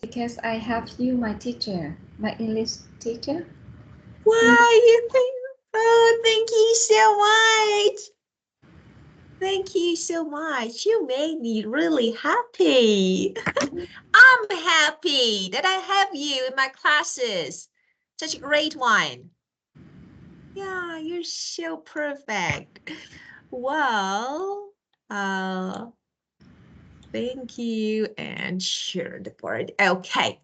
Because I have you, my teacher, my English teacher. Why you think? Oh, thank you so much. Thank you so much. You made me really happy. I'm happy that I have you in my classes. Such a great one. Yeah, you're so perfect. Well, thank you and share the board. Okay.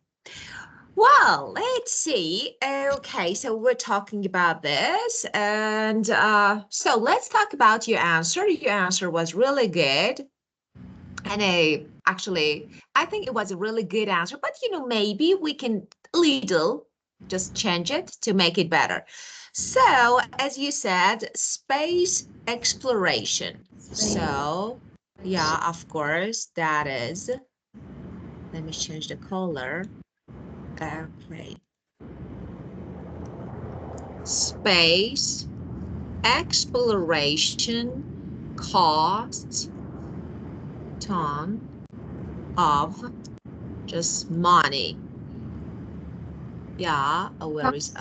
Well, let's see. Okay, so we're talking about this. And so let's talk about your answer. Your answer was really good. And actually, I think it was a really good answer. But, maybe we can little just change it to make it better. So, as you said, space exploration. So, yeah, of course, that is. Let me change the color. Okay. Space exploration costs ton of just money. Yeah, where is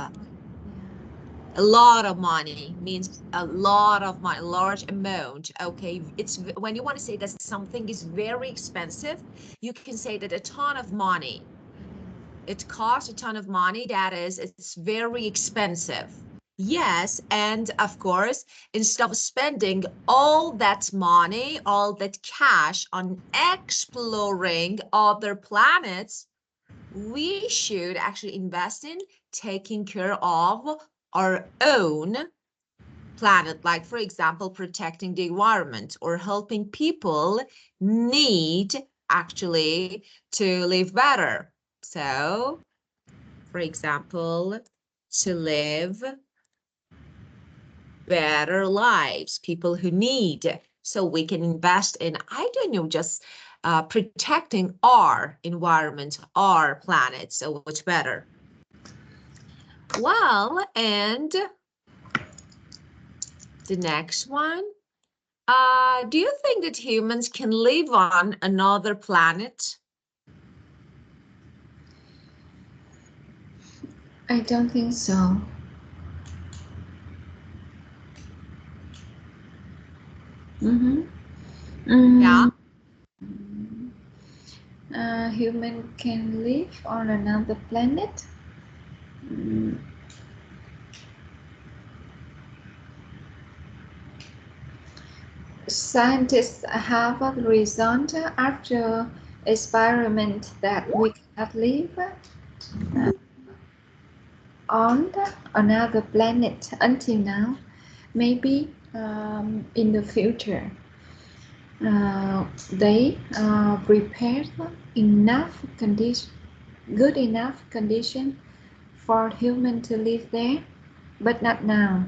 a lot of money means a lot of money, large amount. Okay, it's when you want to say that something is very expensive, you can say that a ton of money. It costs a ton of money. That is, it's very expensive. Yes, and of course, instead of spending all that money, all that cash on exploring other planets, we should actually invest in taking care of our own planet, like, for example, protecting the environment or helping people need actually to live better. So, for example, to live better lives, people who need. So we can invest in, I don't know, just protecting our environment, our planet, so much better. Well, and the next one, do you think that humans can live on another planet? I don't think so. Yeah. Human can live on another planet. Scientists have a result after experiment that we cannot live on another planet until now. Maybe in the future they prepared enough condition, good enough condition for human to live there, but not now.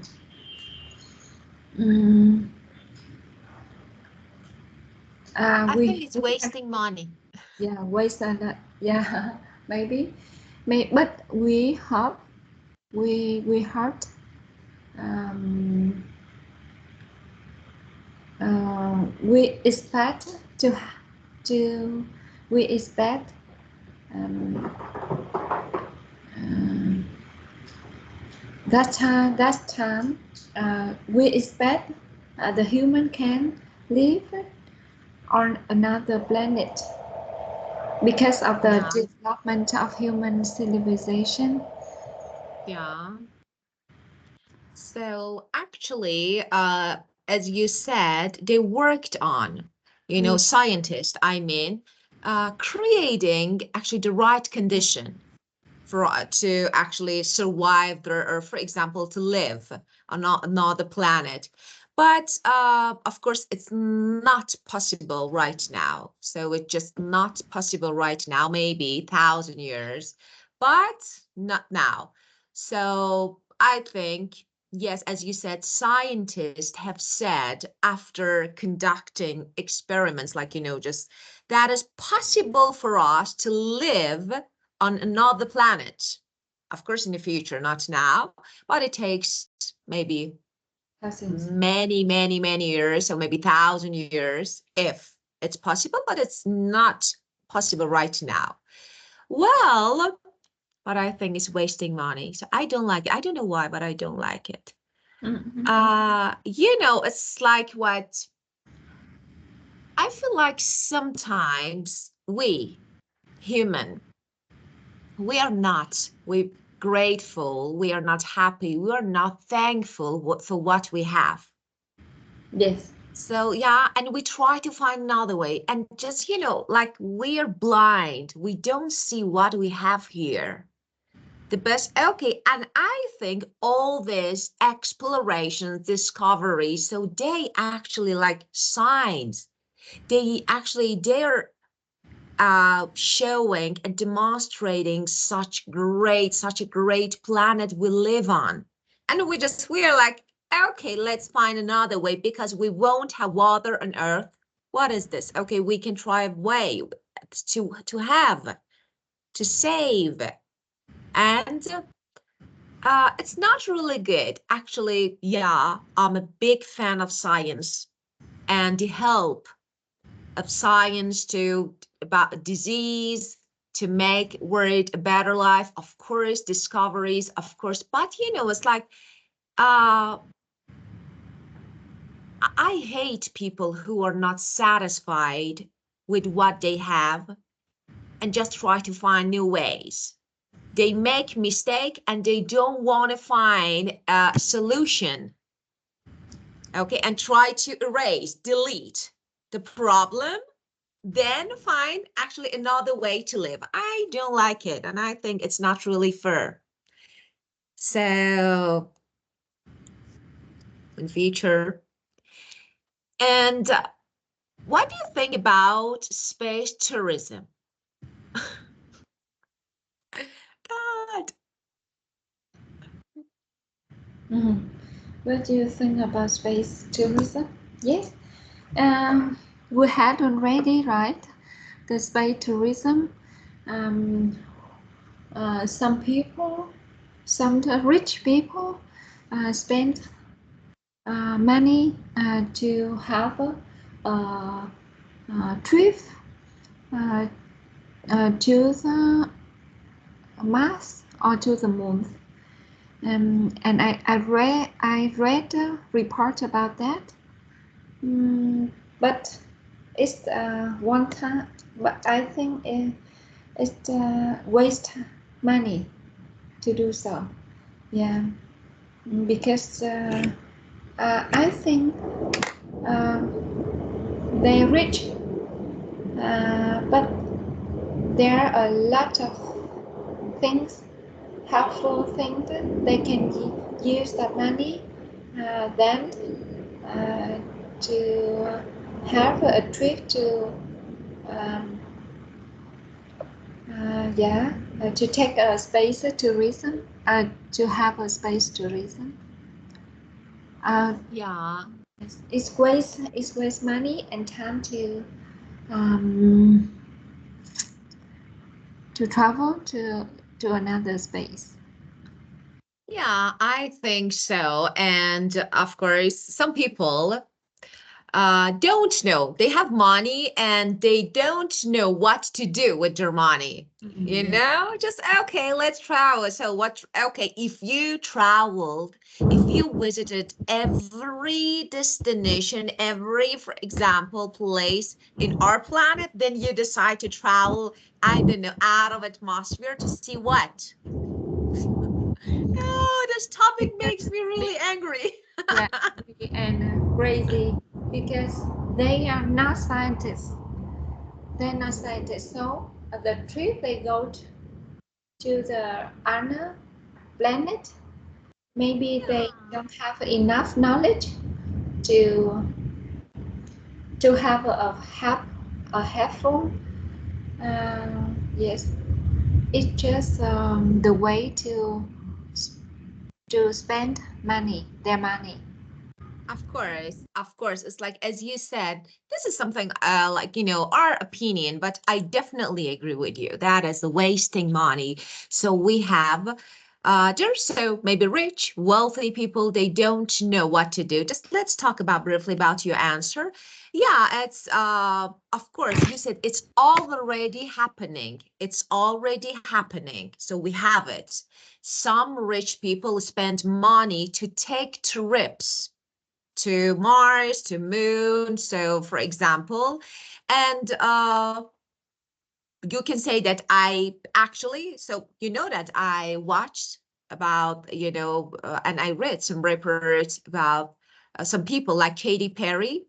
I We think it's wasting money. yeah waste a lot. Yeah, maybe, but we hope um, we expect to we expect um, that time we expect the human can live on another planet because of the Yeah. development of human civilization. Yeah. So actually, as you said, they worked on, Yeah. scientists, I mean, creating actually the right condition for to actually survive there, or for example, to live on another planet. But of course, it's not possible right now. So it's just not possible right now, maybe 1,000 years, but not now. So I think, yes, as you said, scientists have said after conducting experiments, like, just that is possible for us to live on another planet. Of course, in the future, not now, but it takes maybe Cousins. many, many, many years, so maybe 1,000 years, if it's possible, but it's not possible right now. Well, but I think it's wasting money. So I don't like it. I don't know why, but I don't like it. It's like what I feel like sometimes we human, we are not, we grateful, we are not happy, we are not thankful for what we have. Yes. So yeah, and we try to find another way and just, like we're blind. We don't see what we have here. The best, okay, and I think all this exploration, discovery, so they actually like science, they're showing and demonstrating such a great planet we live on. And we're like, okay, let's find another way because we won't have water on Earth. What is this? Okay, we can try a way to have, to save. And it's not really good. Actually, yeah, I'm a big fan of science and the help of science to about disease, to make world a better life, of course, discoveries, of course. But it's like I hate people who are not satisfied with what they have and just try to find new ways. They make mistake and they don't want to find a solution. Okay, and try to delete the problem, then find actually another way to live. I don't like it, and I think it's not really fair. So, in future, and what do you think about space tourism? God. What do you think about space tourism? Yes. We had already, right? The space tourism. Um, some people, some rich people, spend money to have a trip uh, to the Mars or to the moon. And I read a report about that. But it's one time. But I think it's waste money to do so. Yeah, because I think uh, they're rich, but there are a lot of things, helpful things that they can use that money then uh, to have a trip to um, to take a space tourism, to have a space tourism. Yeah. It's waste money and time um, to travel to another space. Yeah, I think so. And of course, some people don't know. They have money and they don't know what to do with their money. Just okay, let's travel. So okay, if you traveled, if you visited every destination, every, for example, place in our planet, then you decide to travel, I don't know, out of atmosphere to see what? Oh, this topic makes me really angry. Yeah, and crazy because they are not scientists. They're not scientists. So the trip they go to the other planet, maybe they Yeah. don't have enough knowledge to have a helpful. Yes, it's just the way to spend money, their money. Of course. It's like, as you said, this is something like, our opinion, but I definitely agree with you. That is the wasting money. So we have, there's so maybe rich, wealthy people, they don't know what to do. Just let's talk about briefly about your answer. Yeah, it's of course you said it's already happening. It's already happening. So we have it. Some rich people spend money to take trips to Mars, to Moon. So for example, and you can say that I actually, so you know that I watched about, and I read some reports about some people like Katy Perry.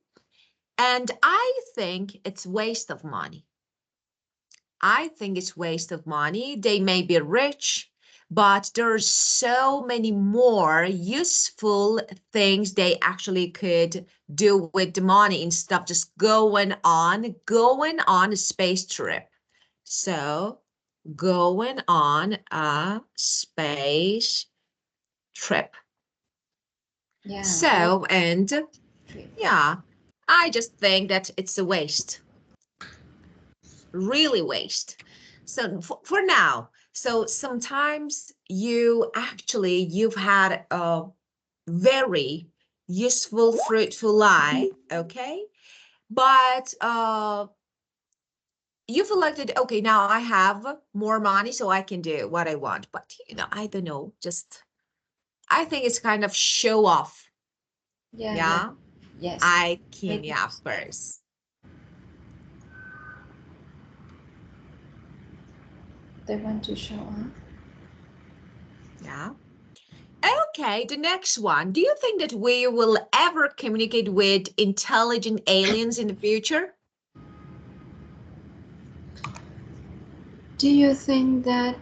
And I think it's waste of money. I think it's waste of money. They may be rich, but there's so many more useful things they actually could do with the money instead of just going on a space trip. So going on a space trip. Yeah. So, and yeah, I just think that it's a waste. Really waste. So for now, so sometimes you've had a very useful, fruitful life, okay? But you feel like that, okay, now I have more money so I can do what I want. But I don't know, just I think it's kind of show off. Yeah. Yeah. Yes. I can, yeah, of course. They want to show off. Yeah. Okay, the next one. Do you think that we will ever communicate with intelligent aliens in the future? Do you think that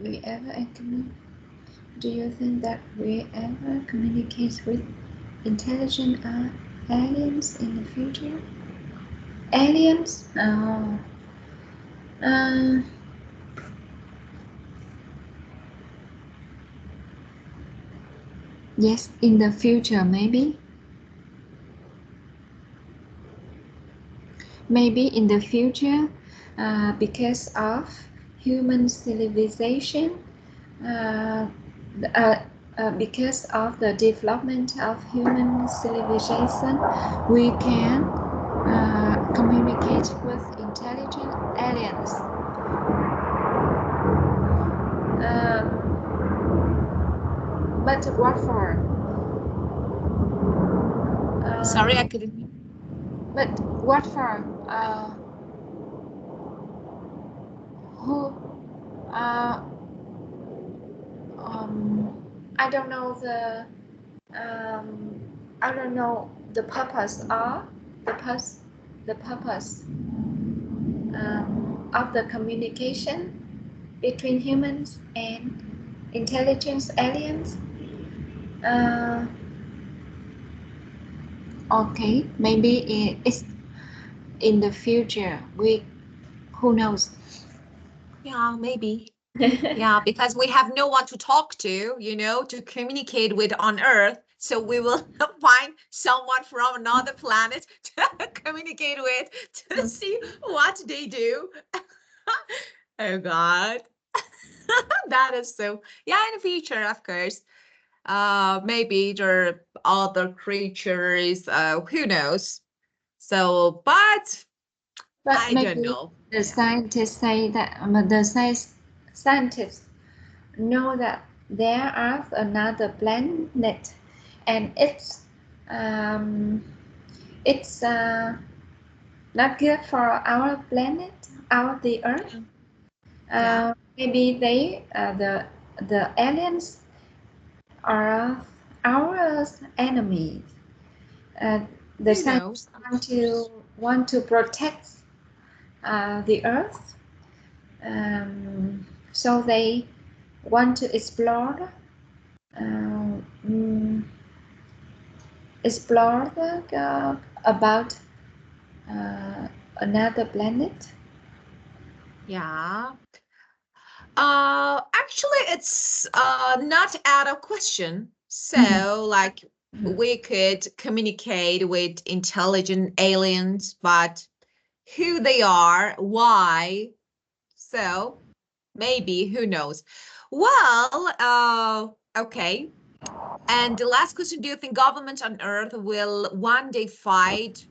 we ever do you think that we ever communicate with intelligent aliens in the future? Aliens? Oh. Uh, yes, in the future, maybe. Maybe in the future, because of human civilization, uh, uh, because of the development of human civilization, we can communicate with intelligent aliens. But what for? Sorry, I couldn't. But what for? Who? Uh, I don't know the. Um, I don't know the purpose of the purpose of the communication between humans and intelligence aliens. Uh, okay, maybe it's in the future. Who knows? Yeah, maybe. Yeah, because we have no one to talk to communicate with on Earth. So we will find someone from another planet to communicate with to see what they do. Oh God. That is so, yeah, in the future, of course. Maybe there are other creatures, who knows? So, but But I don't maybe know. the Yeah. scientists say that scientists know that there are another planet, and um, it's not good for our planet, the Earth. Yeah. Maybe the aliens are our enemies. Uh, the Who scientists knows? want to protect the Earth, so they want to uh, mm, explore about another planet. Yeah. Actually, it's not out of question. Mhm. So, like, we could communicate with intelligent aliens, but who they are, why? So, maybe, who knows? Well, okay. And the last question, do you think governments on Earth will one day fight?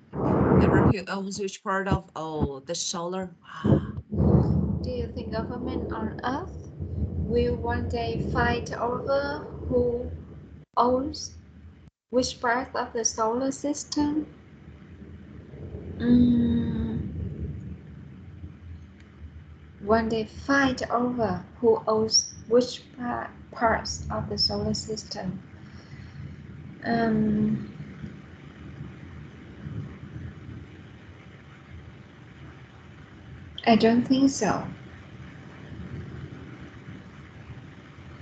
Who owns which part of, oh, the solar? Do you think government on Earth will one day fight over who owns which part of the solar system? One day fight over who owns which parts of the solar system. I don't think so.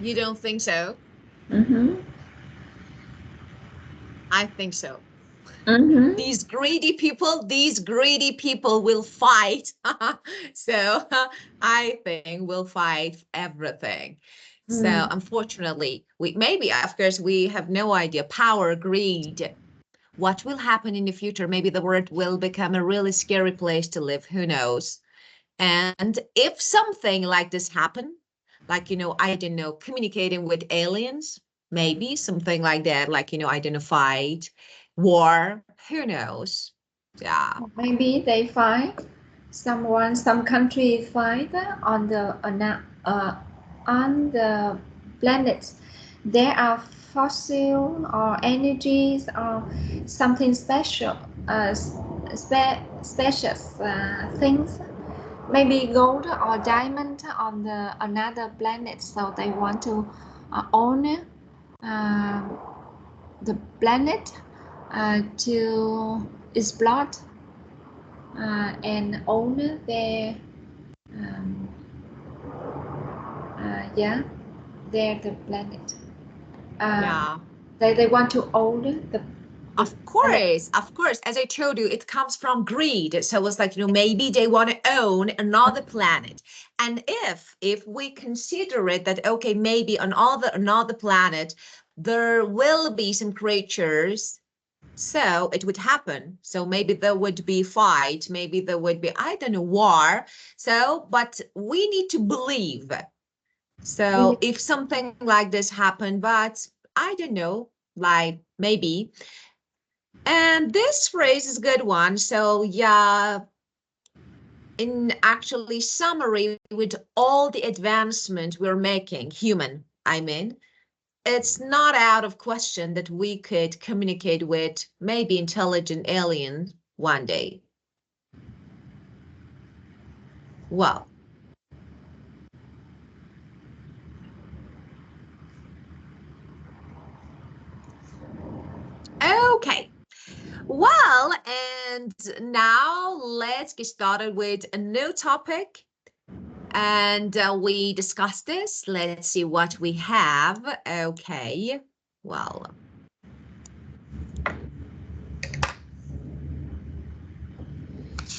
You don't think so? I think so. These greedy people will fight. So I think we'll fight everything. So unfortunately, maybe, of course, we have no idea. Power, greed. What will happen in the future? Maybe the world will become a really scary place to live. Who knows? And if something like this happen, like, I don't know, communicating with aliens, maybe something like that, like, identified war, who knows? Yeah. Maybe they fight. Some country fight on the planet. There are fossil or energies or something special, special things. Maybe gold or diamond on the another planet. So they want to own the planet to explore and own their the planet. Yeah. They want to own the Of course, as I told you, it comes from greed. So it's like, maybe they want to own another planet. And if we consider it that, okay, maybe on another planet, there will be some creatures, so it would happen. So maybe there would be fight, maybe there would be, I don't know, war. So, but we need to believe. So if something like this happened, but I don't know, like maybe. And this phrase is a good one. So yeah, in actually summary, with all the advancement we're making, human, I mean, it's not out of question that we could communicate with maybe intelligent aliens one day. Well, okay. Well, and now let's get started with a new topic. And we discussed this. Let's see what we have. Okay. Well,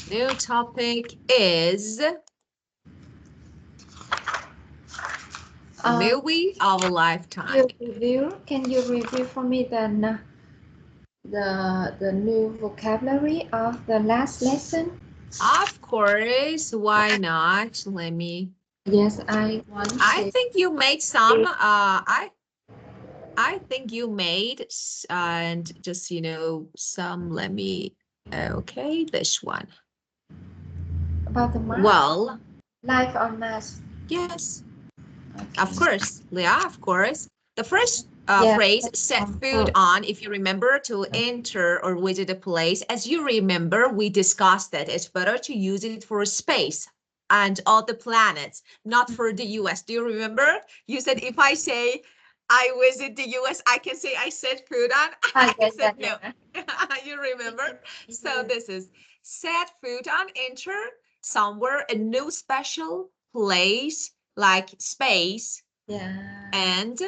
new topic is movie of a lifetime. Can you review for me the new vocabulary of the last lesson? Of course, why not? Let me. Yes, I want. I think you made some. I think you made and just some. Let me. Okay, this one. About the Mars? Well, Life on Mars. yes. Okay. Of course, Leah, of course. The first phrase, set food on, if you remember, to enter or visit a place. As you remember, we discussed that it's better to use it for space and other planets, not for the US. Do you remember? You said if I say I visit the US, I can say I set food on. I said no. You remember? So this is set food on, enter somewhere, a new special place, like space. Yeah. And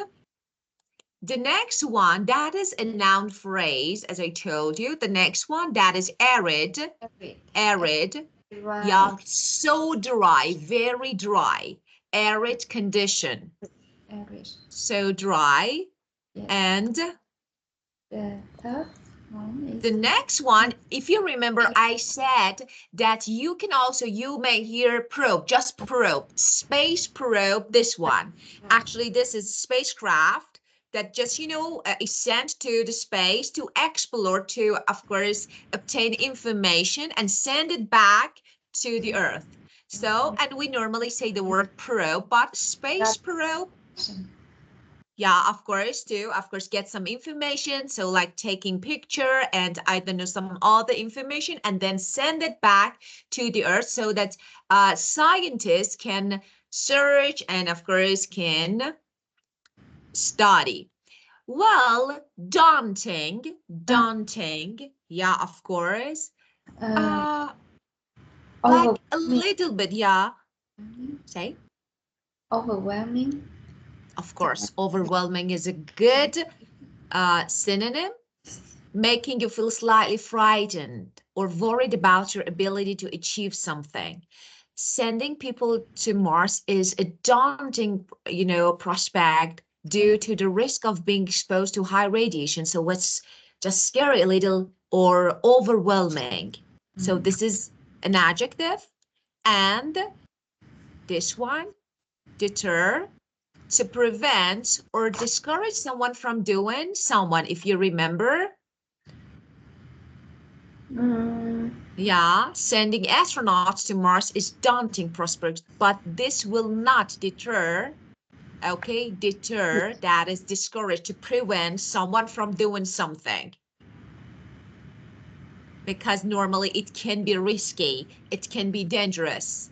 the next one, that is a noun phrase, as I told you. The next one, that is arid. Arid. Right. Yeah, so dry, very dry. Arid condition. Arid. So dry. Yes. And the third one is the next one, if you remember, I said that you can also, you may hear probe, just probe, space probe, this one. Actually, this is spacecraft. that just, is sent to the space to explore, to, of course, obtain information and send it back to the Earth. So, and we normally say the word probe, but space probe, yeah, of course, get some information. So like taking picture and I don't know, some other information and then send it back to the Earth so that scientists can search and of course can study. Well, daunting, yeah, of course. Like a little bit, yeah. Say? Overwhelming. Of course, overwhelming is a good synonym, making you feel slightly frightened or worried about your ability to achieve something. Sending people to Mars is a daunting, prospect due to the risk of being exposed to high radiation. So it's just scary a little or overwhelming. So this is an adjective. And this one, deter, to prevent or discourage someone from doing someone, if you remember. Yeah, sending astronauts to Mars is daunting prospect, but this will not deter, okay? Deter, that is discourage, to prevent someone from doing something. Because normally it can be risky, it can be dangerous.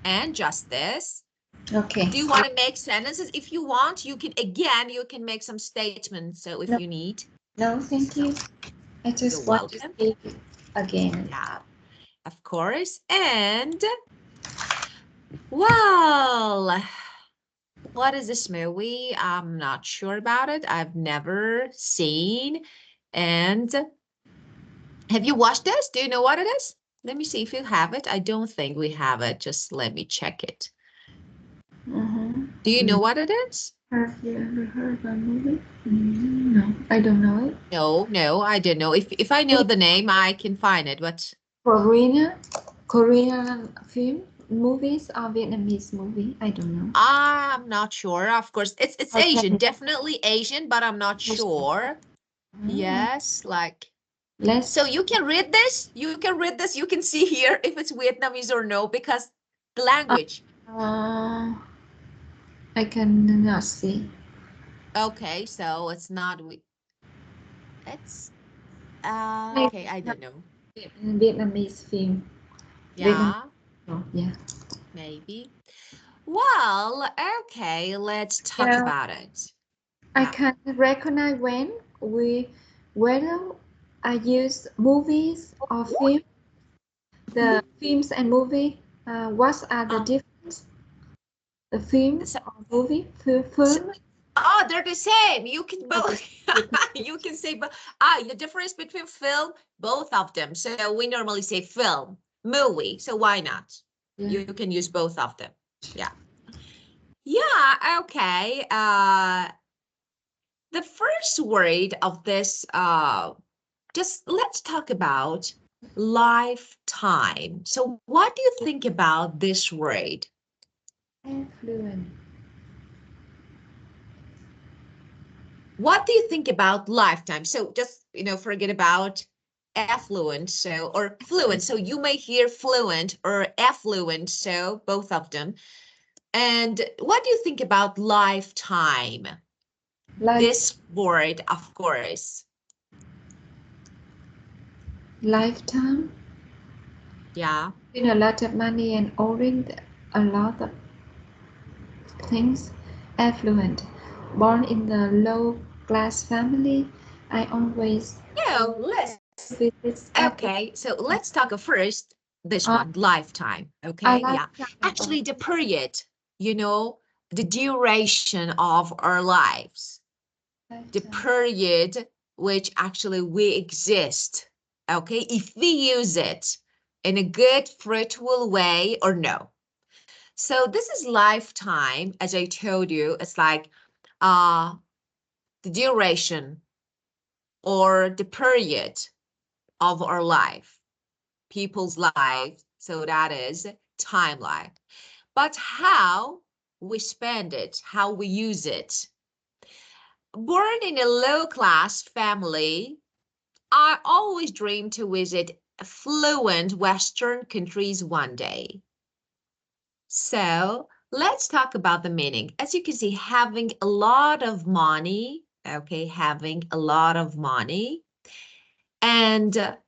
And justice. Okay. Do you want to make sentences? If you want, you can make some statements. So if you need. No, thank you. I just want to speak again. Yeah, of course. And, well, what is this movie? I'm not sure about it. I've never seen. And have you watched this? Do you know what it is? Let me see if you have it. I don't think we have it. Just let me check it. Do you know what it is? Have you ever heard of a movie? No, I don't know it. No, I don't know. If I know the name, I can find it. But Korean film, movies or Vietnamese movie? I don't know. I'm not sure. Of course, it's Asian, definitely Asian, but I'm not sure. Yes, like. So you can read this. You can see here if it's Vietnamese or no, because the language. I cannot see. Okay, so it's not. It's okay. I don't know. Vietnamese film. Yeah. Yeah. Maybe. Well, okay. Let's talk about it. I can recognize whether I use movies or film. The films and movie. What are the difference? The film or movie? Film. Oh, they're the same. You can both. You can say, but the difference between film, both of them. So we normally say film, movie. So why not? Yeah. You can use both of them. Yeah. Yeah. Okay. The first word of this, just let's talk about lifetime. So what do you think about this word? Affluent. What do you think about lifetime? So just, forget about affluent, or fluent. So you may hear fluent or affluent, so both of them. And what do you think about lifetime? This word, of course. Lifetime. Yeah. A lot of money and owning a lot of things. Affluent. Born in the low class family, I always Okay, so let's talk first this one, lifetime. Okay, yeah. Actually, the period, the duration of our lives, the period which actually we exist. Okay, if we use it in a good, fruitful way or no. So this is lifetime, as I told you, it's like the duration or the period of our life, people's life. So that is timeline. But how we spend it, how we use it. born in a low-class family, I always dream to visit affluent Western countries one day. So let's talk about the meaning. As you can see, having a lot of money, okay, having a lot of money, and a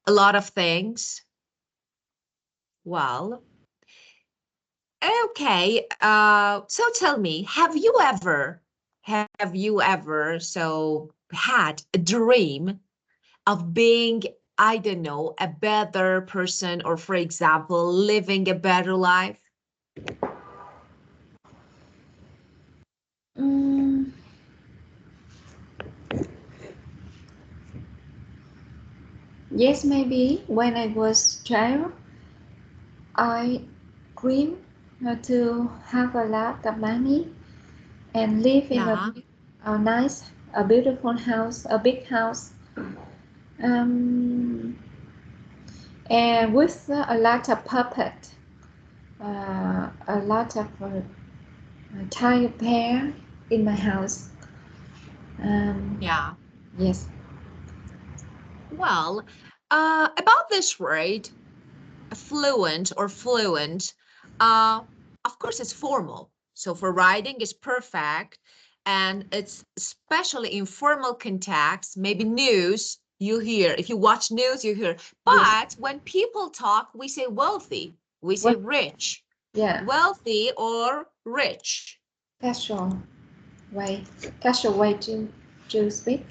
lot of things. Well, okay, so tell me, have you ever so had a dream of being, I don't know, a better person, or for example, living a better life? Mm, yes, maybe when I was child, I dreamed to have a lot of money and live in Yeah, a nice, a beautiful house, a big house, um, and with a lot of puppet, a lot of tire pair in my house. Um, yeah. yes, Well, about this word, affluent or fluent, uh, of course, it's formal. So for writing, it's perfect. And it's especially in formal context, maybe news, you hear. If you watch news, you hear. yes. But when people talk, we say wealthy, we say Well, rich, yeah, wealthy or rich. casual way, casual way to speak.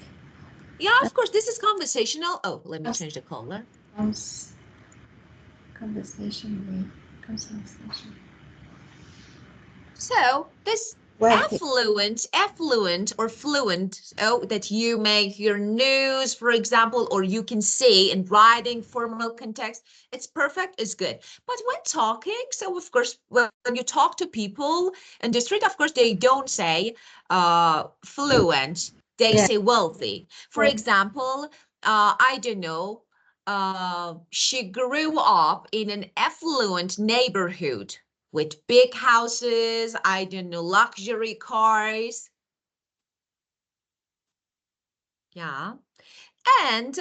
Yeah, of course, this is conversational. Oh, let me Cons- change the color. Conversation way, conversation. So this Wealthy. affluent or fluent, so that you make your news, for example, or you can say in writing, formal context, it's perfect, it's good. But when talking, so of course, when you talk to people in the street, of course, they don't say fluent, they Yeah, say wealthy. For wealthy. example, I don't know, she grew up in an affluent neighborhood with big houses, I don't know, luxury cars. Yeah. And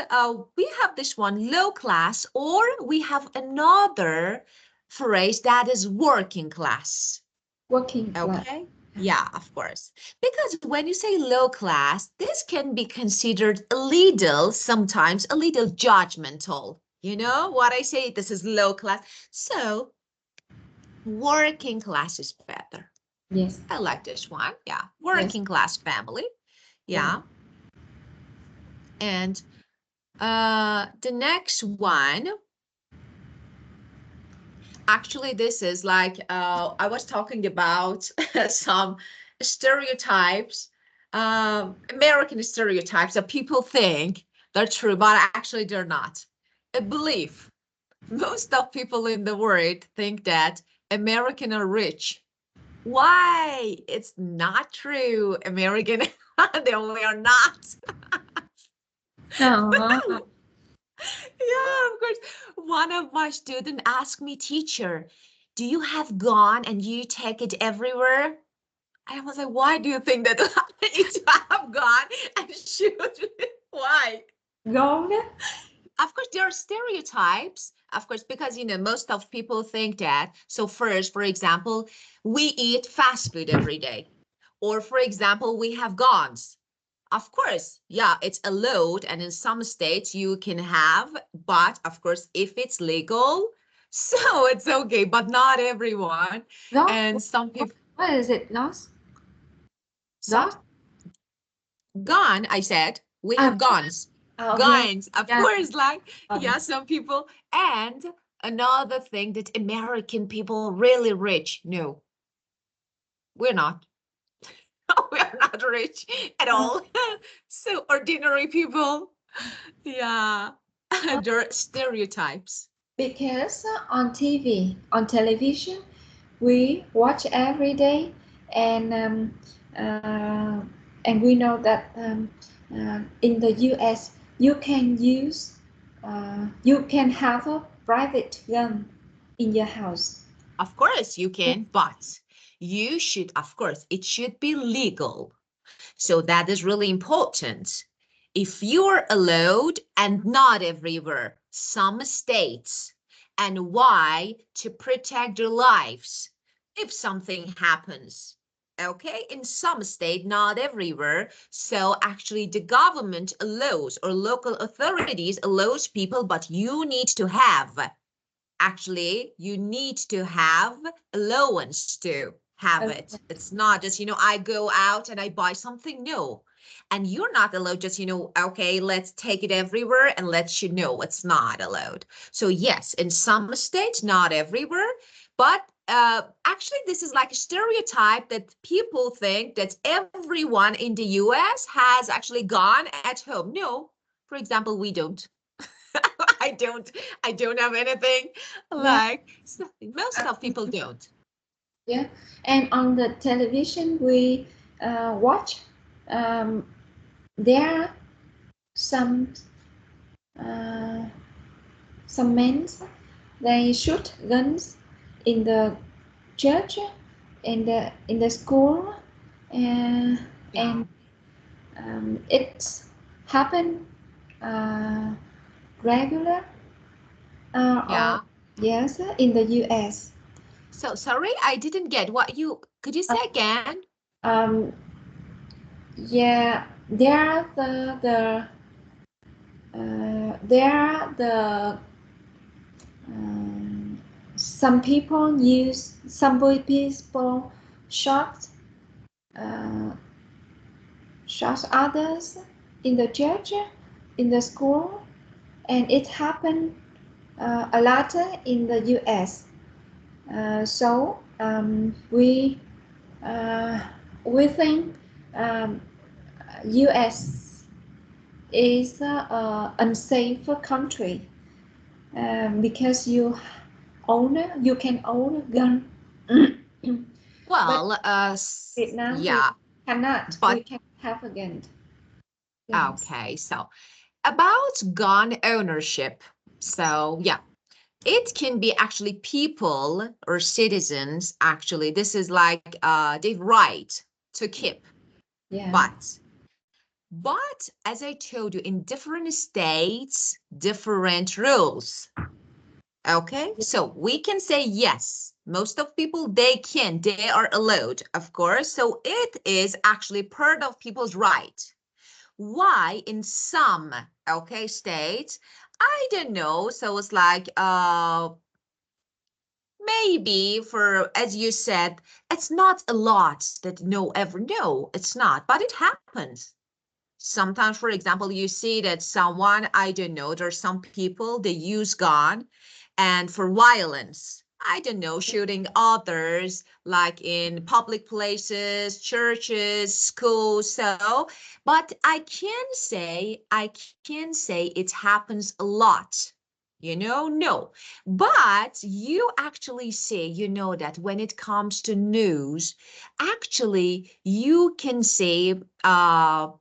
we have this one, low class, or we have another phrase that is working class. Working class. Okay. Yeah, of course. Because when you say low class, this can be considered a little, sometimes a little judgmental. You know what I say? This is low class. So working class is better. Yes, I like this one. Yeah. yes, Working class family. yeah. Yeah. And the next one, actually, this is like I was talking about some stereotypes, American stereotypes that people think they're true, but actually they're not. A belief. Most of people in the world think that American are rich. Why? It's not true. American, they only are not. No. Yeah, of course. One of my students asked me, teacher, do you have gone and you take it everywhere? I was like, why do you think that I need to have gone and shoot? Why? Gold. Of course, there are stereotypes, of course, because, you know, most of people think that. So first, for example, we eat fast food every day. Or for example, we have guns. Of course, yeah, it's allowed, and in some states you can have, but of course, if it's legal, so it's okay, but not everyone. Gold. And some people, What is it? Lost. some Lost. gun, I said, we Ah, have guns, okay. guns, of Yeah. course, like, Um, yeah, some people. And another thing that American people really rich. No, we're not. We are not rich at all. So ordinary people. Yeah, there are stereotypes. because on TV, on television, we watch every day, and uh, and we know that in the U.S. you can have a private gun in your house. Of course you can, but you should, of course, it should be legal. So that is really important. If you're allowed and not everywhere, some states, and why? To protect their lives if something happens. Okay, in some state, not everywhere. So actually the government allows or local authorities allows people, but you need to have, actually, you need to have allowance to have it. Okay. It's not just, I go out and I buy something. No. And you're not allowed just, okay, let's take it everywhere and let you know it's not allowed. So yes, in some states, not everywhere, but actually this is like a stereotype that people think that everyone in the US has actually gone at home. No, for example, we don't. I don't, I don't have anything Yeah. like most of people don't. Yeah. And on the television we watch, there are some uh, some men, they shoot guns in the church, in the school, and Yeah. it's happened uh, regular, or Yeah. yes, in the US. So sorry, I didn't get what you, could you Uh, say again? um, yeah, there are there are um, some people use, some people shot uh, shot others in the church, in the school, and it happened a lot in the US. So uh, we think um, US is a unsafe country, because you can own a gun, but Well, Vietnam we yeah, cannot. We but can have a gun. Guns. okay. So about gun ownership. So yeah, it can be actually people or citizens. Actually, this is like the right to keep, Yeah. but as I told you, in different states, different rules. Okay, so we can say yes, most of people, they are allowed, of course. So it is actually part of people's right. Why in some, okay, states, I don't know. So it's like, maybe for, as you said, it's not a lot that no ever, no, it's not, but it happens. Sometimes, for example, you see that someone, I don't know, there's some people, they use gun and for violence, I don't know, shooting others, like in public places, churches, schools. So, but I can say it happens a lot. No, but you actually say, that when it comes to news, actually, you can say, the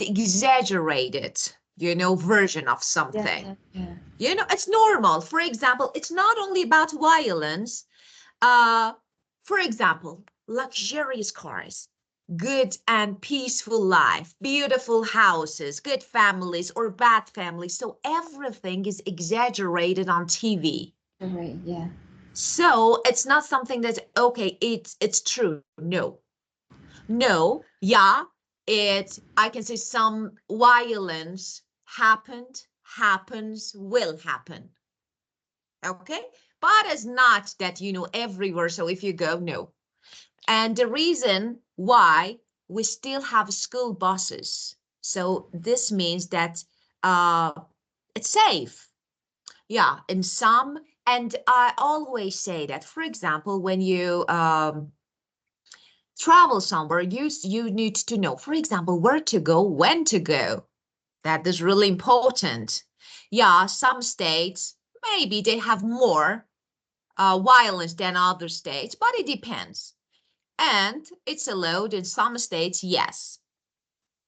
exaggerated, version of Yeah. something. Yeah. Yeah. It's normal. For example, it's not only about violence. Uh, for example, luxurious cars, good and peaceful life, beautiful houses, good families or bad families. So everything is exaggerated on TV. Right. Yeah. So it's not something that, okay, it's true. No, yeah, I can say some violence happens, will happen. Okay, but it's not that, everywhere. So if you go, no. And the reason why we still have school buses. So this means that uh, it's safe. Yeah, in some, and I always say that, for example, when you travel somewhere, you need to know, for example, where to go, when to go. That is really important. Yeah, some states, maybe they have more violence than other states, but it depends. And it's allowed in some states, yes,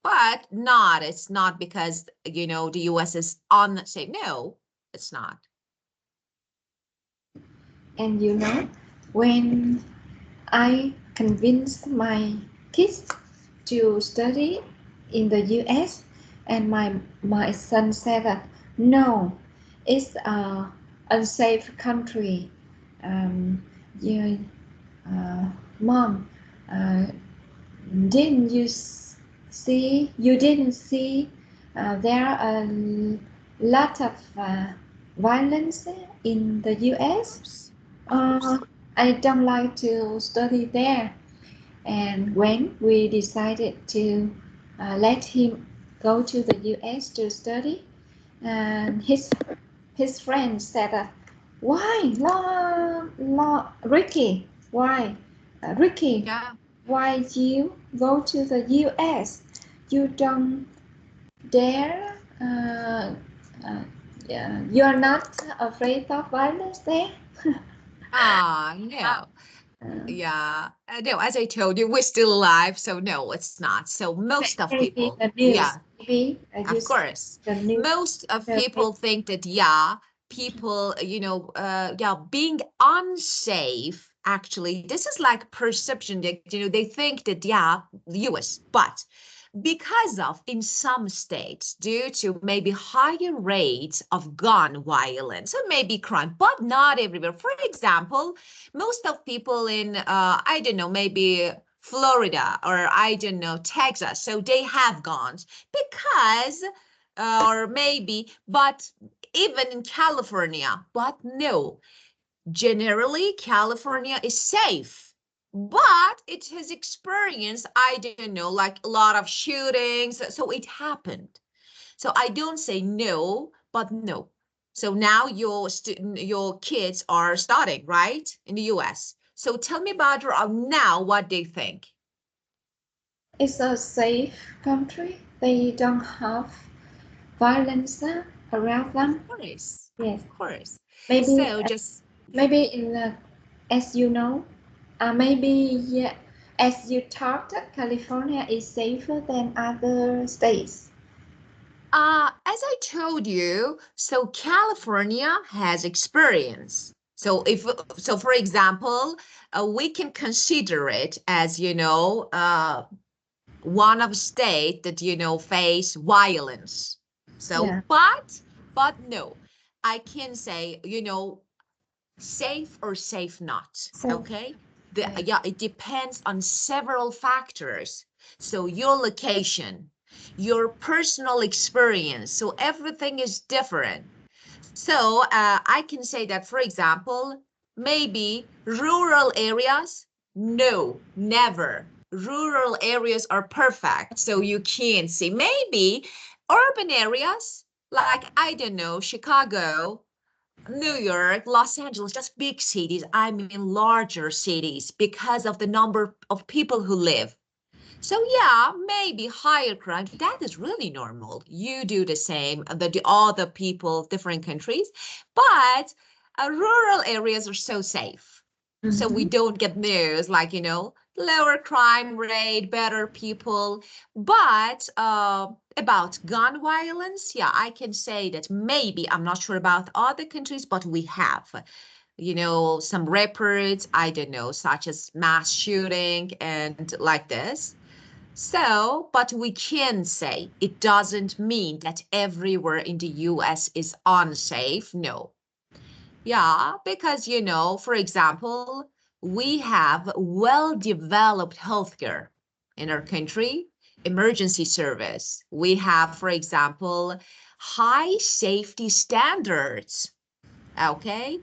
but not. It's not because, the US is unsafe. No, it's not. And when I convinced my kids to study in the US, and my son said that no, it's a unsafe country. Um, you, uh, Mom, uh, didn't you see? You didn't see there are a lot of violence in the US. Course, of Uh, course. I don't like to study there. And when we decided to let him go to the US to study, and his friends said, "Why, Ricky? Why, Ricky? Yeah. Why you go to the US? You don't dare. Yeah, you're not afraid of violence there." Ah, no. Yeah. No, as I told you, we're still alive, so no, it's not. So most of Maybe people, the yeah, news. Maybe you of see course. the news. Most of people think that, yeah, people, yeah, being unsafe, actually, this is like perception that, they think that, yeah, US, but because of in some states due to maybe higher rates of gun violence or maybe crime, but not everywhere. For example, most of people in I don't know, maybe Florida or I don't know, Texas, so they have guns because or maybe, but even in California, but no, generally California is safe, but it has experienced, I don't know, like a lot of shootings, so it happened. So I don't say no, but no. So now your kids are studying, right, in the US. So tell me about now what they think. It's a safe country. They don't have violence around Of them. course, Yes, of course. maybe So just maybe in the, as you know, maybe yeah, as you talked, California is safer than other states. as I told you, so California has experience. So for example, we can consider it as, one of state that, face violence. So, Yeah, but no, I can say, safe or safe not. safe. Okay. Yeah. Yeah, it depends on several factors. So your location, your personal experience. So everything is different. So I can say that, for example, maybe rural areas, no, never. Rural areas are perfect, so you can't see. Maybe urban areas, like, I don't know, Chicago, New York, Los Angeles, just big cities. I mean, larger cities because of the number of people who live. So yeah, maybe higher crime. That is really normal. You do the same, the other people, different countries, but rural areas are so safe. So we Mm-hmm. don't get news like, lower crime rate, better people. But about gun violence, yeah, I can say that maybe, I'm not sure about other countries, but we have, some reports, I don't know, such as mass shooting and like this. So, but we can say it doesn't mean that everywhere in the US is unsafe. No. Yeah, because, for example, we have well-developed healthcare in our country, emergency service. We have, for example, high safety standards, okay?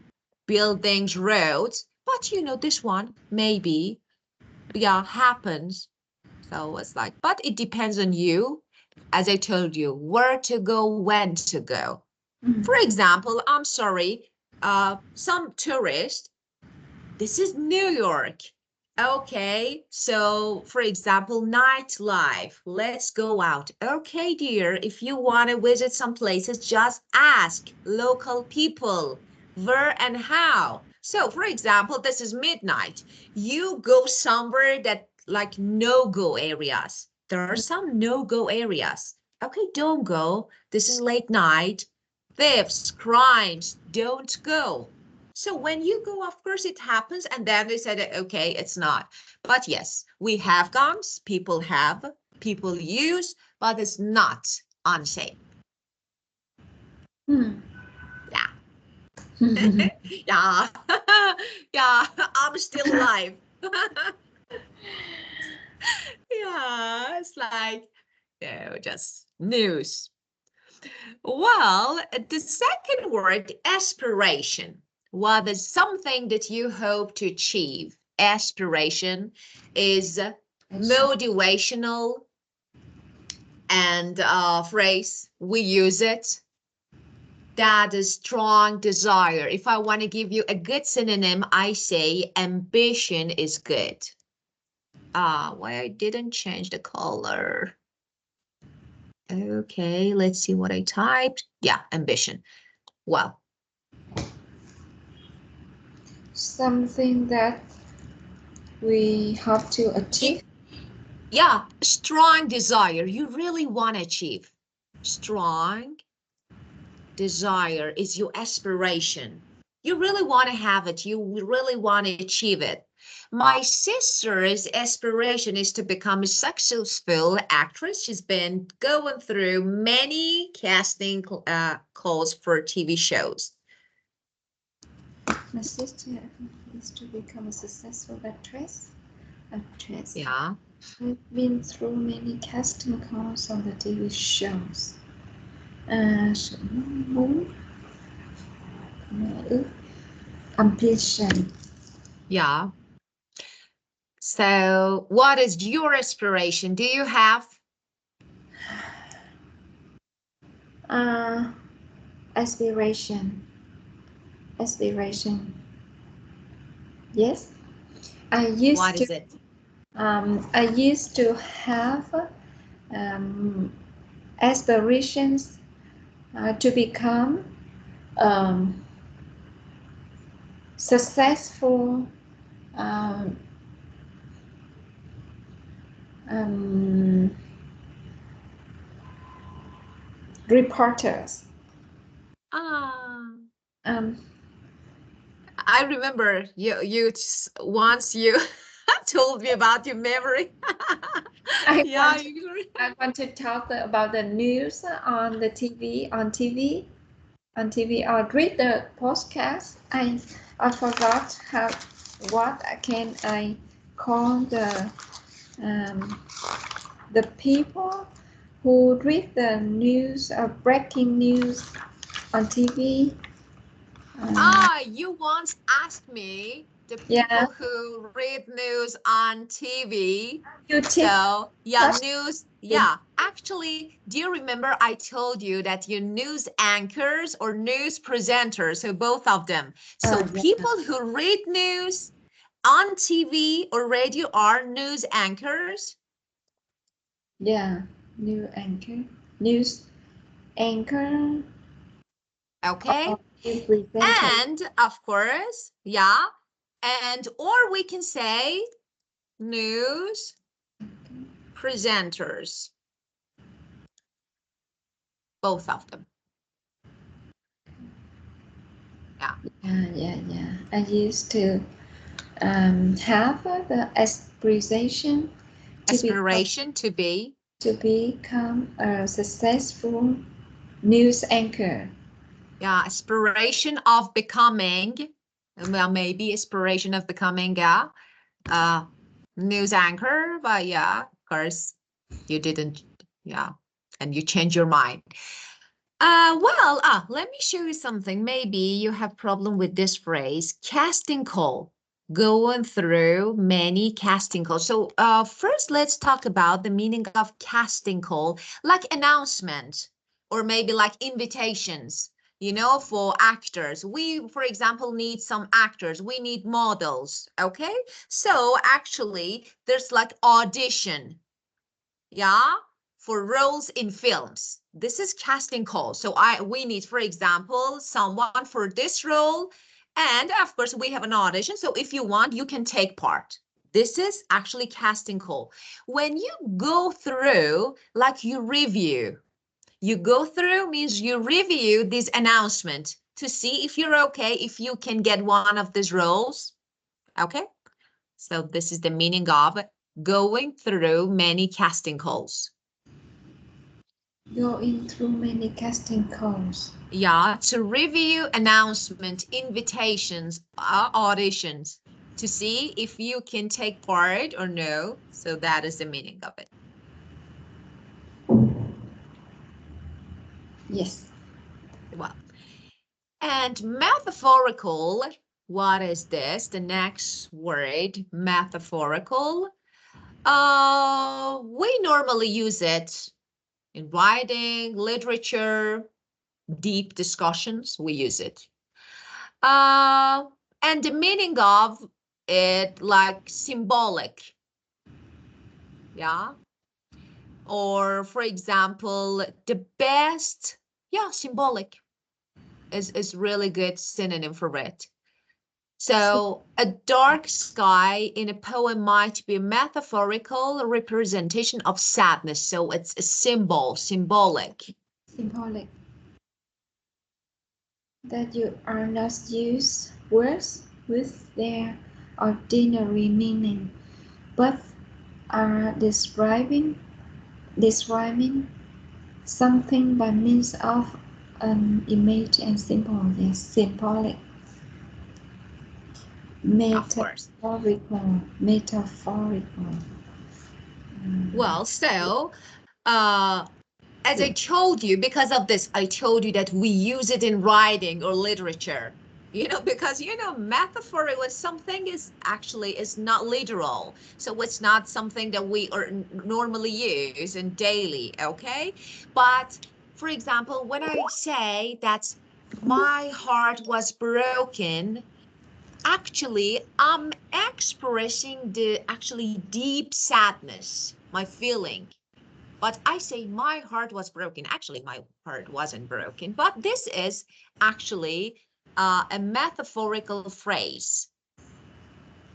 Buildings, roads. But, this one maybe, yeah, happens, so it's like, but it depends on you. As I told you, where to go, when to go. For Mm-hmm. example, I'm sorry, some tourist, this is New York. Okay, so for example, nightlife, let's go out. Okay, dear, if you want to visit some places, just ask local people where and how. So for example, this is midnight. You go somewhere that like no-go areas. There are some no-go areas. Okay, don't go. This is late night. Thefts, crimes, don't go. So when you go, of course it happens, and then they said, okay, it's not. But yes, we have guns, people use, but it's not unsafe. Yeah. Yeah. Yeah, I'm still alive. Yeah, it's like, just news. Well, the second word, aspiration. What is something that you hope to achieve? Aspiration is motivational and phrase. We use it. That is strong desire. If I want to give you a good synonym, I say ambition is good. Why I didn't change the color. Okay, let's see what I typed. Yeah, ambition. Well, Something that we have to achieve. Yeah, strong desire. You really want to achieve. Strong desire is your aspiration. You really want to have it. You really want to achieve it. My sister's aspiration is to become a successful actress. She's been going through many casting calls for TV shows. My sister is to become a successful actress. Yeah. I've been through many casting calls on the TV shows. Ambition. Yeah. So what is your aspiration? Do you have? Aspiration. Aspiration. Yes. I What used to. is it? I used to have aspirations to become successful um, reporters. Um, I remember you once you told me about your memory. I Yeah, want I want to talk about the news on the TV or read the podcast. I forgot what can I call the people who read the news breaking news on TV. You once asked me the Yeah, people who read news on TV. YouTube. So, yeah, news. Yeah, actually, do you remember I told you that your news anchors or news presenters, so both of them. So Yeah. people who read news on TV or radio are news anchors. Yeah, news anchor. Okay. News presenter. And of course, yeah. And or we can say news presenters. Both of them. Yeah. Yeah. I used to have the aspiration Aspiration to be. to become a successful news anchor. Yeah, aspiration of becoming. Well, maybe aspiration of becoming news anchor, but yeah, of course, you didn't. Yeah, and you change your mind. Let me show you something. Maybe you have problem with this phrase, casting call. Going through many casting calls. So first, let's talk about the meaning of casting call, like announcement or maybe like invitations, for actors. We, for example, need some actors. We need models, okay? So actually, there's like audition, yeah, for roles in films. This is casting call. So we need, for example, someone for this role. And of course, we have an audition. So if you want, you can take part. This is actually casting call. When you go through, like you go through means you review this announcement to see if you're okay, if you can get one of these roles. Okay, so this is the meaning of going through many casting calls. Going through many casting calls. Yeah, to review announcement, invitations, auditions, to see if you can take part or no. So that is the meaning of it. Yes. Well, and metaphorical, what is this? The next word, metaphorical. We normally use it in writing, literature, deep discussions, we use it. And the meaning of it, like symbolic. Yeah. Or for example, the best, yeah, symbolic is really good synonym for it. So a dark sky in a poem might be a metaphorical representation of sadness. So it's a symbol, symbolic. Symbolic. That you are not use words with their ordinary meaning, but are describing something by means of an image and symbol. Yes, symbolic. Metaphorical. Well, so as I told you, because of this, I told you that we use it in writing or literature, you know, because, you know, metaphorical is something is actually is not literal. So it's not something that we normally use in daily, okay? But for example, when I say that my heart was broken, actually, I'm expressing the actually deep sadness, my feeling. But I say my heart was broken. Actually, my heart wasn't broken, but this is actually a metaphorical phrase.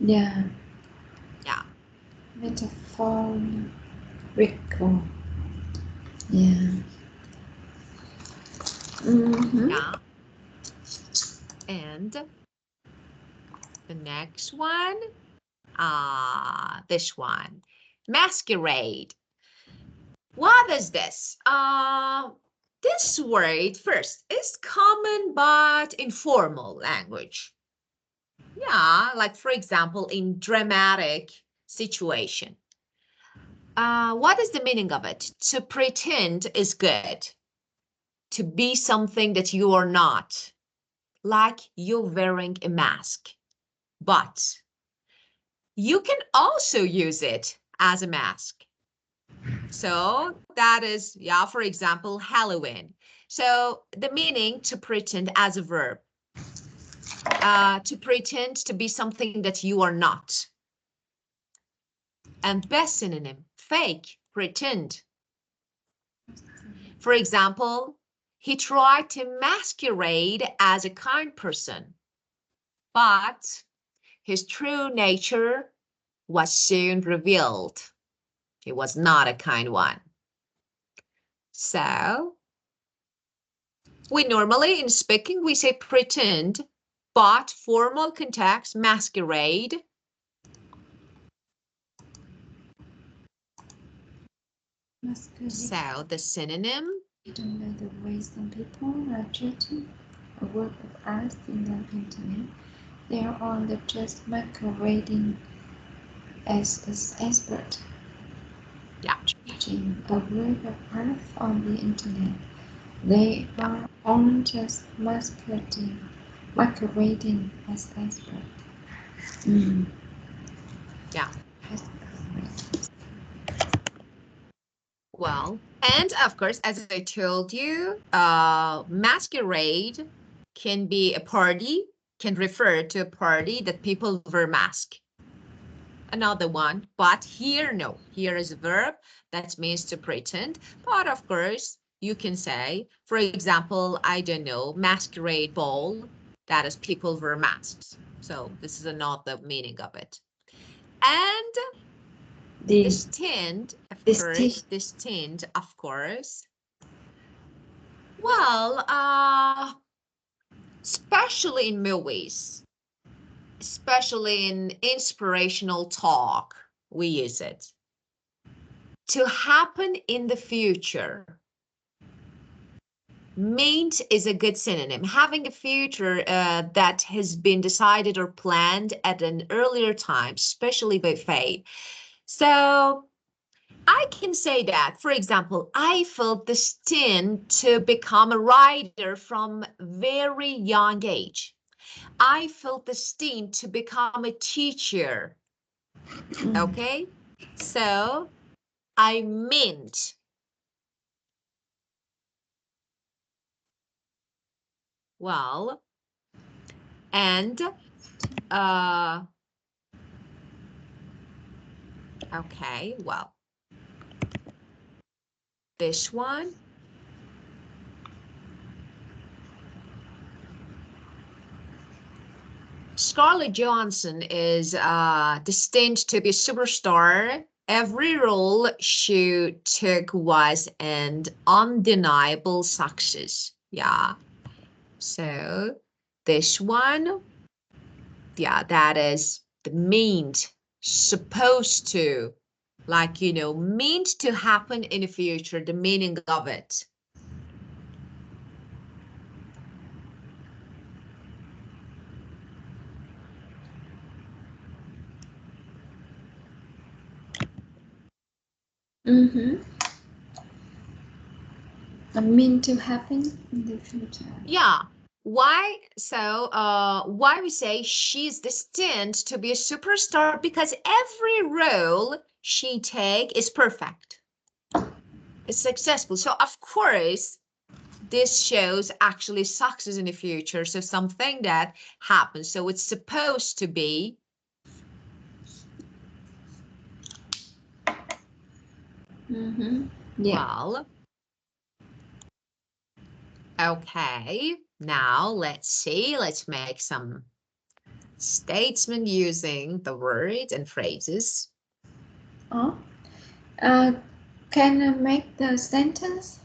Yeah. Yeah. Metaphorical. Yeah. Mm-hmm. Yeah. And the next one, this one, masquerade. What is this? This word first is common but informal language. Yeah, like for example, in dramatic situation. What is the meaning of it? To pretend is good. To be something that you are not, like you're wearing a mask. But you can also use it as a mask. So that is, yeah, for example, Halloween. So the meaning to pretend as a verb. To pretend to be something that you are not. And best synonym, fake, pretend. For example, he tried to masquerade as a kind person, but his true nature was soon revealed. He was not a kind one. So, we normally in speaking, we say pretend, but formal context, masquerade. So, the synonym. I don't know the way some people are treating a work of art in the internet. They are on the just masquerading as an expert. Yeah. Treating a work of art on the internet. They are only just masquerading as expert. Yeah. Well, and of course, as I told you, masquerade can be a party, can refer to a party that people wear mask. Another one, but here, no, here is a verb that means to pretend. But of course, you can say, for example, I don't know, masquerade ball, that is people wear masks. So this is another meaning of it. And distinct, of course. Well, especially in movies, especially in inspirational talk, we use it. To happen in the future. Meant is a good synonym. Having a future that has been decided or planned at an earlier time, especially by fate. So I can say that, for example, I felt destined to become a writer from very young age. I felt destined to become a teacher. Okay, so I meant. Well, and okay, well, this one. Scarlett Johansson is destined to be a superstar. Every role she took was an undeniable success. Yeah. So this one, yeah, that is the meant, supposed to, like, you know, meant to happen in the future, the meaning of it. Mm-hmm. Mean to happen in the future. Yeah. Why? So, why we say she's destined to be a superstar? Because every role she take is perfect. It's successful. So, of course, this shows actually success in the future. So, something that happens. So, it's supposed to be. Mm-hmm. Yeah. Well, okay. Now, let's see. Let's make some statements using the words and phrases. Oh. Can I make the sentence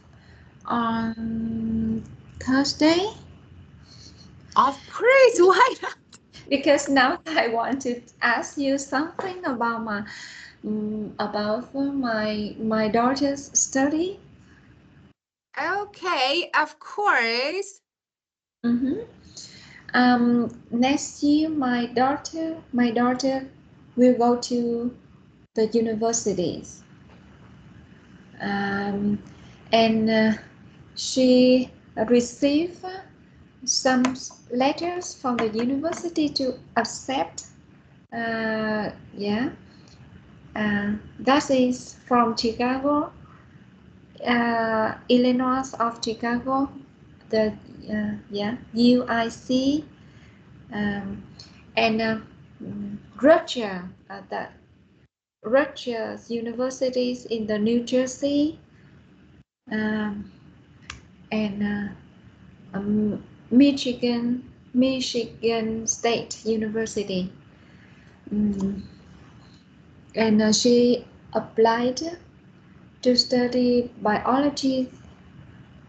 on Thursday? Of course, why not? Because now I want to ask you something about my daughter's study. Okay, of course. Mm-hmm. Next year, my daughter will go to the universities, and she received some letters from the university to accept. Yeah, that is from Chicago, Illinois of Chicago, the UIC, um, and Rutgers universities in the New Jersey, um, and Michigan State University. Mm, and she applied to study biology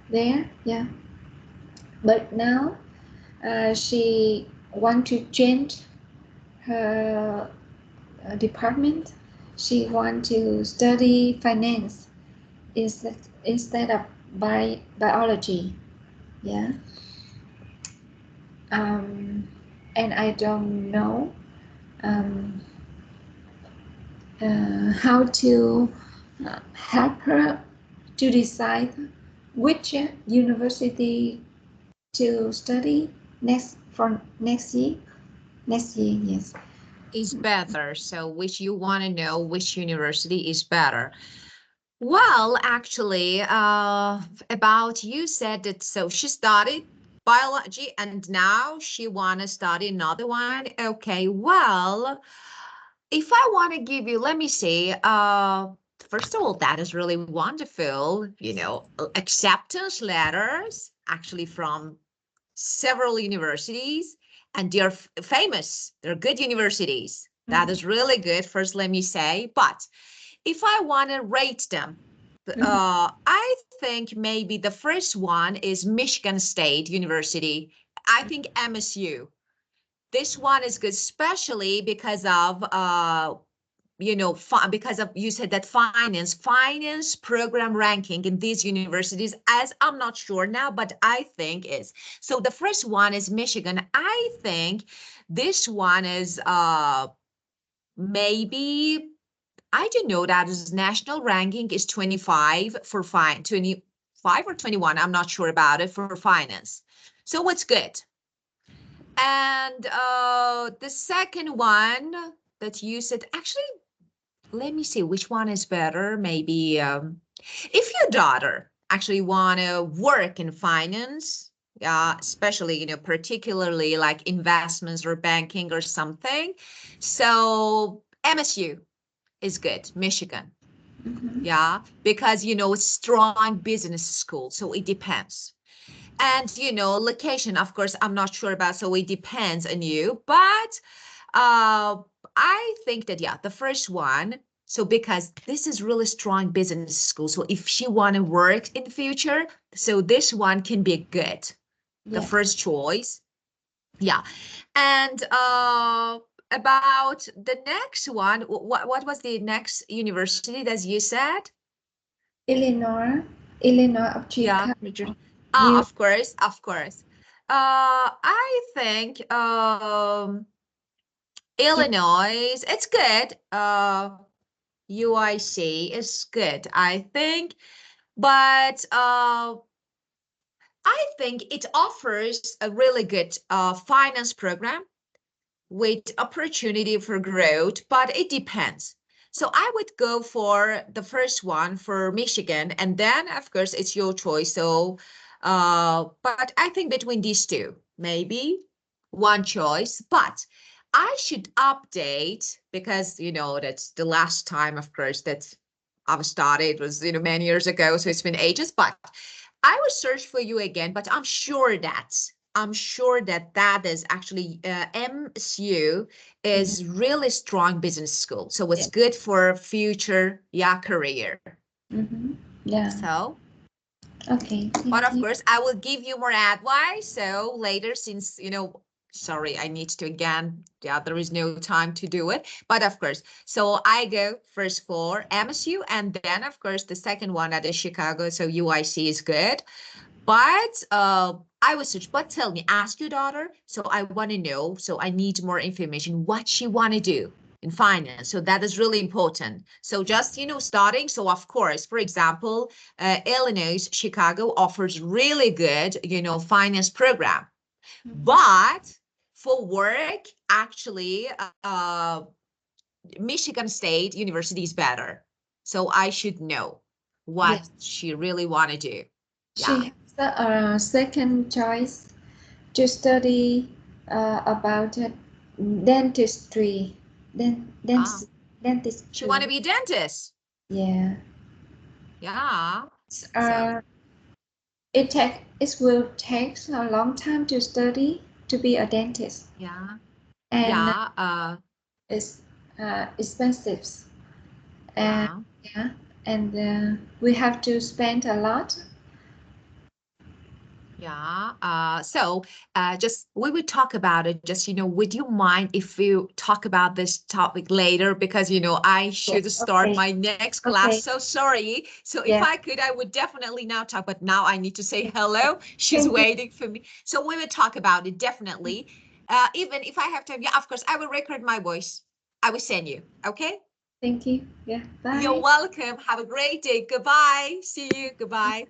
there. Yeah, but now she want to change her department. She want to study finance instead of biology. Yeah. And I don't know um, how to help her to decide which university to study next year. Next year, yes. Is better. So which you want to know which university is better. Well, actually, about you said that so she studied biology and now she want to study another one. Okay, well, if I want to give you, let me see, first of all, that is really wonderful, you know, acceptance letters actually from several universities, and they're famous. They're good universities. That is really good, first, let me say. But if I want to rate them, I think maybe the first one is Michigan State University. I think MSU. This one is good, especially because of you know, because of, you said that finance program ranking in these universities, as I'm not sure now, but I think is. So the first one is Michigan. I think this one is maybe, I don't know, that is national ranking is 25 for 25 or 21. I'm not sure about it for finance. So what's good? And the second one that you said, actually, let me see which one is better. Maybe if your daughter actually want to work in finance, especially, you know, particularly like investments or banking or something. So MSU is good, Michigan. Yeah, because, you know, it's strong business school. So it depends. And, you know, location, of course, I'm not sure about, so it depends on you. But I think that, yeah, the first one, so because this is really strong business school. So if she want to work in the future, so this one can be good. The first choice. Yeah. And about the next one, what was the next university that you said? Illinois of Yeah, Chicago. New Jersey. New Of course, of course. I think Illinois, it's good. UIC is good, I think. But I think it offers a really good finance program with opportunity for growth, but it depends. So I would go for the first one for Michigan, and then of course it's your choice. So, but I think between these two, maybe one choice, but I should update because, you know, that's the last time, of course, that I've started was, you know, many years ago. So it's been ages, but I will search for you again, but I'm sure that that is actually MSU is really strong business school. So it's good for future, career. Yeah. So, Okay. but Thank of you. course, I will give you more advice. So later, since, you know, sorry, I need to again, there is no time to do it. But of course, so I go first for MSU, and then of course the second one at Chicago. So UIC is good. But I was search, but tell me, ask your daughter. So I want to know, so I need more information, what she want to do in finance. So that is really important. So just, you know, starting. So of course, for example, Illinois, Chicago offers really good, you know, finance program. But for work, actually, Michigan State University is better. So I should know what Yes. she really want to do. Yeah. She has a second choice to study about dentistry. Ah, she want to Dentistry. be a dentist. Yeah. Yeah. So, Uh, it will take a long time to study to be a dentist, yeah. and Yeah. it's expensive. And Yeah. yeah, and we have to spend a lot. Yeah. So just we will talk about it. Just, you know, would you mind if we talk about this topic later? Because, you know, I should Yes. start Okay. my next class. Okay. So sorry. So if Yeah. I could, I would definitely now talk, but now I need to say hello. She's Thank you. waiting for me. So we will talk about it definitely. Even if I have time, yeah, of course, I will record my voice. I will send you. Okay. Thank you. Yeah. You're Bye. welcome. Have a great day. Goodbye. See you. Goodbye.